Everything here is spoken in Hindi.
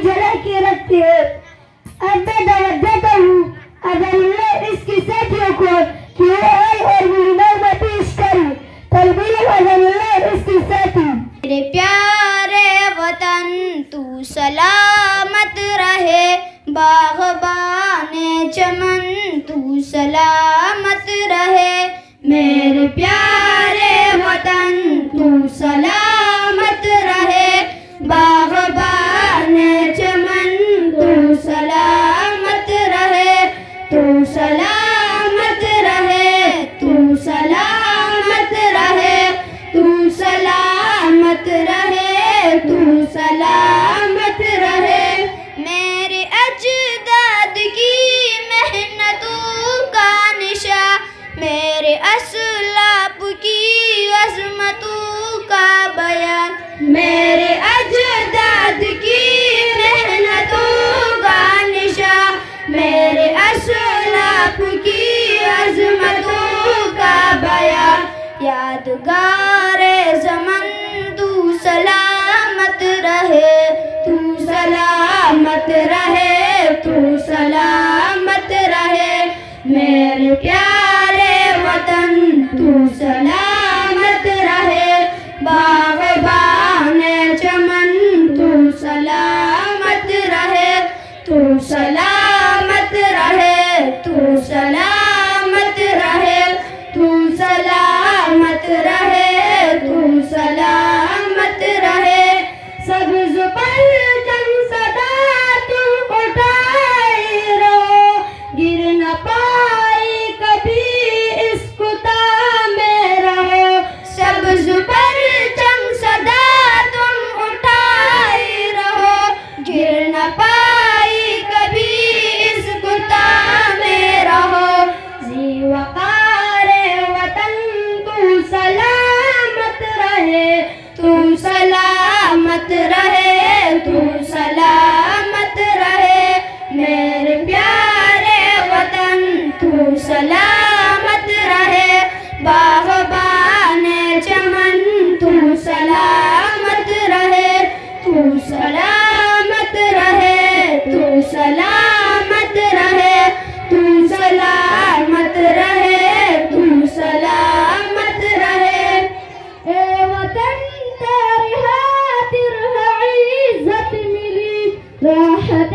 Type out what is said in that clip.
जला के रखते हैं। अब मैं दावत देता हूँ अज़ानुल्लाह इसके साथियों को कि वो आए और मेरी में पेश करें। तलबील अज़ानुल्लाह इसके साथी। मेरे प्यारे वतन तू सलामत रहे, बाग़बाने चमन तू सलामत रहे। मेरे प्यारे वतन तू सलामत रहे, बाग़बाने चमन तू सलामत रहे। तू सलामत रहे, तू सलामत रहे, तू सलामत रहे, तू सलामत रहे। मेरे अजदाद की मेहनतों का निशा, मेरे असलाफ की अज़मतों का बयान, मेरे अजदाद की मेहनतों का निशा, मेरे असलाफ की अज़मतों का बयान। यादगारे ज़मन तू सलामत रहे, तू सलामत रहे, तू सलामत रहे। मेरे प्यारे वतन तू सलामत रहे, बाग़बाने चमन तू सलामत रहे। तू सलामत रहे, तू सलामत रहे, तू सलामत रहे, तू सलामत रहे। सब्ज़ परचम सदा तुम उठाए रहो, गिर न पाए कभी इस कुता में रहो। सब्ज़ परचम सदा तुम उठाए रहो, गिर न पाए कभी इस कुता में रहो। ज़ीवकारे वतन तू सलामत रहे, तू सलामत रहे, तू सलामत रहे। मेरे प्यारे वतन तू सलामत रहे, बाग़बाने चमन तू सलामत रहे। तू सलामत रहे, तू सलामत रहे, तू सलामत रहे, तू सलामत रहे। ए वतन तेरी खातिर है इज़्ज़त मिली, राहत